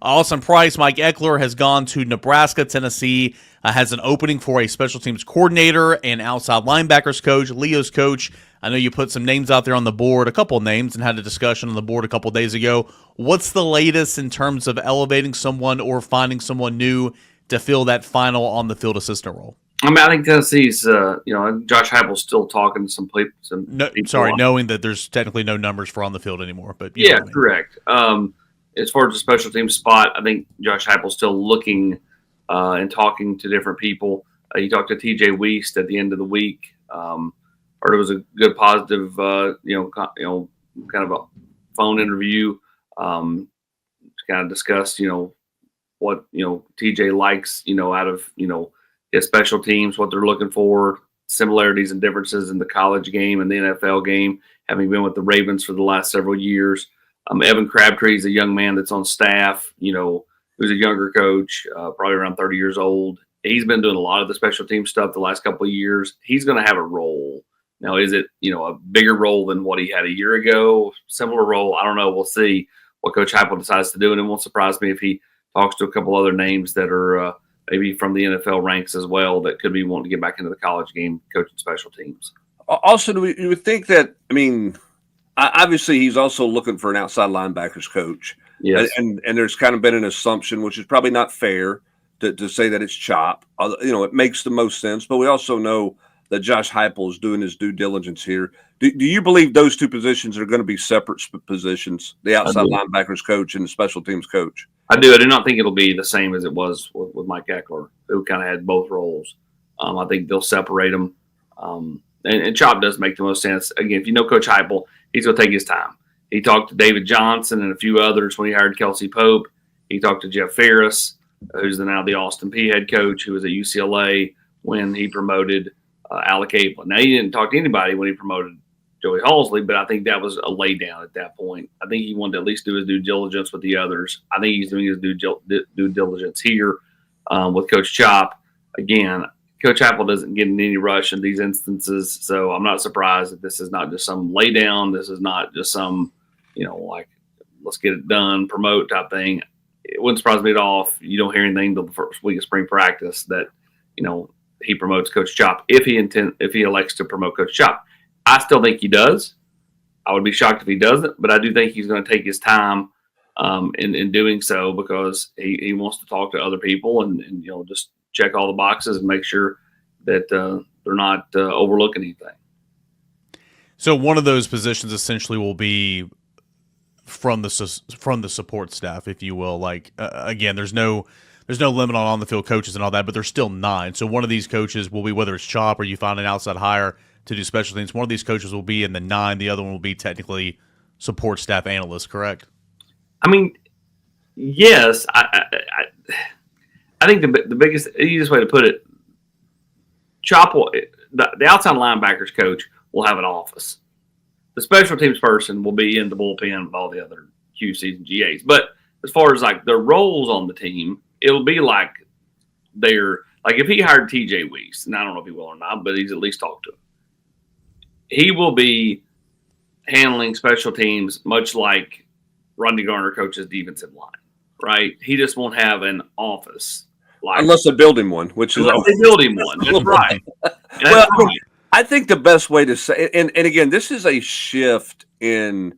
Austin Price, Mike Ekeler has gone to Nebraska. Tennessee has an opening for a special teams coordinator and outside linebackers coach, Leo's coach. I know you put some names out there on the board, a couple of names, and had a discussion on the board a couple of days ago. What's the latest in terms of elevating someone or finding someone new to fill that final on the field assistant role? I mean, I think Tennessee's, Josh Heupel's still talking to some people. Knowing that there's technically no numbers for on the field anymore, but yeah, correct. As far as the special team spot, I think Josh Heupel's still looking and talking to different people. He talked to T.J. Weist at the end of the week. Heard it was a good, positive, kind of a phone interview. To kind of discuss, what TJ likes, out of his special teams, what they're looking for, similarities and differences in the college game and the NFL game, having been with the Ravens for the last several years. Evan Crabtree is a young man that's on staff, who's a younger coach, probably around 30 years old. He's been doing a lot of the special team stuff the last couple of years. He's going to have a role. Now, is it, a bigger role than what he had a year ago? Similar role? I don't know. We'll see what Coach Heupel decides to do, and it won't surprise me if he talks to a couple other names that are maybe from the NFL ranks as well that could be wanting to get back into the college game, coaching special teams. Also, you would think that, obviously he's also looking for an outside linebackers coach. Yes. And there's kind of been an assumption, which is probably not fair to say that it's Chop. It makes the most sense, but we also know that Josh Heupel is doing his due diligence here. Do you believe those two positions are going to be separate positions, the outside linebackers coach and the special teams coach? I do. I do not think it'll be the same as it was with Mike Ekeler, who kind of had both roles. I think they'll separate them. And Chop does make the most sense. Again, if you know Coach Heupel, he's going to take his time. He talked to David Johnson and a few others when he hired Kelsey Pope. He talked to Jeff Ferris, who's now the Austin Peay head coach, who was at UCLA when he promoted Alec April. Now, he didn't talk to anybody when he promoted Joey Halsley, but I think that was a lay down at that point. I think he wanted to at least do his due diligence with the others. I think he's doing his due diligence here with Coach Chop. Again, Coach Heupel doesn't get in any rush in these instances, so I'm not surprised that this is not just some lay down. This is not just some, let's get it done, promote type thing. It wouldn't surprise me at all if you don't hear anything until the first week of spring practice that, he promotes Coach Chop if he elects to promote Coach Chop. I still think he does. I would be shocked if he doesn't, but I do think he's going to take his time in doing so because he wants to talk to other people and just check all the boxes and make sure that they're not overlooking anything. So one of those positions essentially will be from the support staff, if you will. Like again, there's no limit on the field coaches and all that, but there's still 9. So one of these coaches will be, whether it's Chop or you find an outside hire to do special things, one of these coaches will be in the 9. The other one will be technically support staff analyst, correct? Yes. I think the biggest, easiest way to put it, Chop will, the outside linebackers coach will have an office. The special teams person will be in the bullpen with all the other QCs and GAs. But as far as like their roles on the team, it'll be like if he hired TJ Weist, and I don't know if he will or not, but he's at least talked to him. He will be handling special teams much like Rodney Garner coaches defensive line, right? He just won't have an office. Unless they build him one, which is they build him one. That's right. I think the best way to say, and again, this is a shift in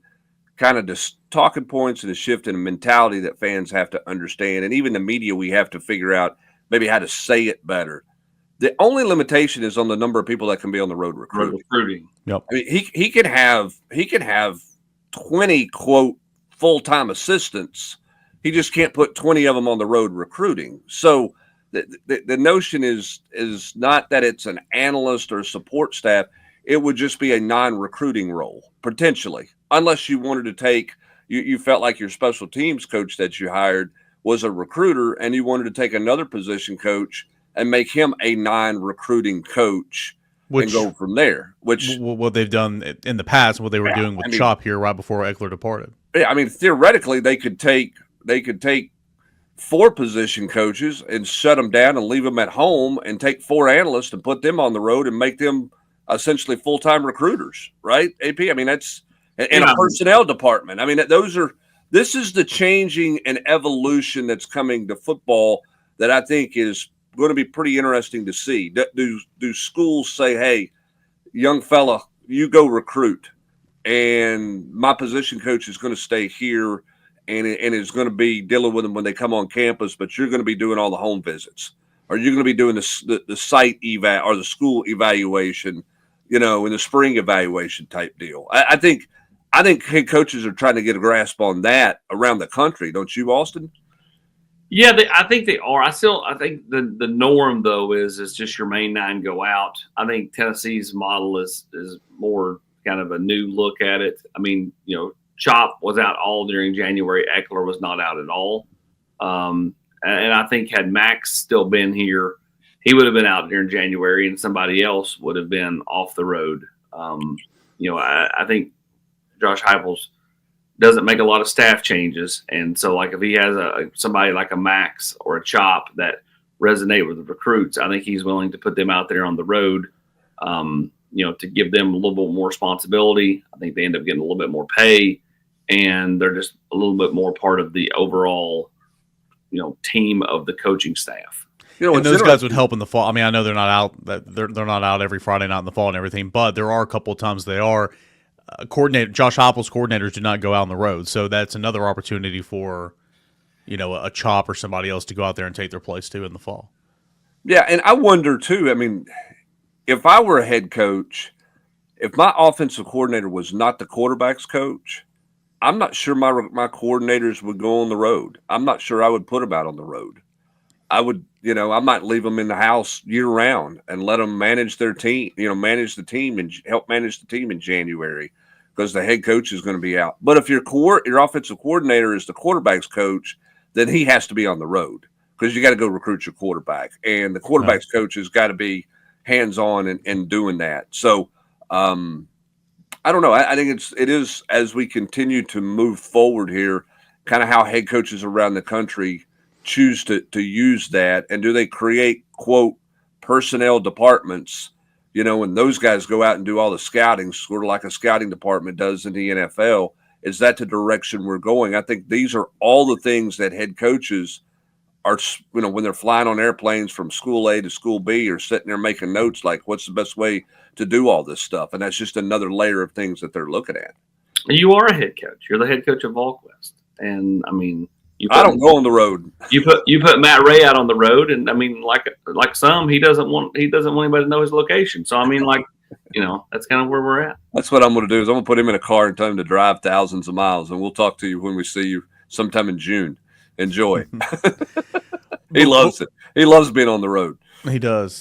kind of the talking points and a shift in a mentality that fans have to understand. And even the media, we have to figure out maybe how to say it better. The only limitation is on the number of people that can be on the road recruiting. Yep. He could have 20 quote full-time assistants. He just can't put 20 of them on the road recruiting. So the notion is not that it's an analyst or support staff. It would just be a non-recruiting role, potentially, unless you wanted to take you felt like your special teams coach that you hired was a recruiter and you wanted to take another position coach and make him a non-recruiting coach and go from there. Which what they've done in the past, what they were doing with Chop here right before Ekeler departed. Yeah, theoretically they could take 4 position coaches and shut them down and leave them at home and take 4 analysts and put them on the road and make them essentially full-time recruiters, right? AP, that's in a personnel department. Those are this is the changing and evolution that's coming to football that I think is going to be pretty interesting to see. Do schools say, hey, young fella, you go recruit, and my position coach is going to stay here and is going to be dealing with them when they come on campus, but you're going to be doing all the home visits, or you're going to be doing the site eval or the school evaluation, in the spring evaluation type deal. I think head coaches are trying to get a grasp on that around the country. Don't you, Austin? Yeah, I think they are. I think the norm though is just your main 9 go out. I think Tennessee's model is more kind of a new look at it. I mean, Chop was out all during January. Ekeler was not out at all. And I think had Max still been here, he would have been out during January, and somebody else would have been off the road. I think Josh Heupel's doesn't make a lot of staff changes, and so like if he has somebody like a Max or a Chop that resonate with the recruits, I think he's willing to put them out there on the road, to give them a little bit more responsibility. I think they end up getting a little bit more pay, and they're just a little bit more part of the overall, team of the coaching staff. And those guys would help in the fall. I mean, I know they're not out. They're not out every Friday night in the fall and everything, but there are a couple of times they are. Josh Heupel's coordinators do not go out on the road, so that's another opportunity for, a Chop or somebody else to go out there and take their place too in the fall. Yeah, and I wonder too. I mean, if I were a head coach, if my offensive coordinator was not the quarterback's coach, I'm not sure my coordinators would go on the road. I'm not sure I would put them out on the road. I would, I might leave them in the house year round and let them manage their team, manage the team and help manage the team in January because the head coach is going to be out. But if your offensive coordinator is the quarterback's coach, then he has to be on the road because you got to go recruit your quarterback. And the quarterback's coach has got to be hands-on and doing that. So I don't know. I think it is as we continue to move forward here, kind of how head coaches around the country choose to use that, and do they create quote personnel departments, and those guys go out and do all the scouting, sort of like a scouting department does in the NFL. Is that the direction we're going? I think these are all the things that head coaches are, when they're flying on airplanes from school A to school B, or sitting there making notes like what's the best way to do all this stuff, and that's just another layer of things that they're looking at. You are a head coach. You're the head coach of Volquest, and I mean, I don't go on the road. You put Matt Ray out on the road, and I mean, like some, he doesn't want anybody to know his location. So I mean, that's kind of where we're at. That's what I'm going to do. Is I'm going to put him in a car and tell him to drive thousands of miles, and we'll talk to you when we see you sometime in June. Enjoy. He loves it. He loves being on the road. He does.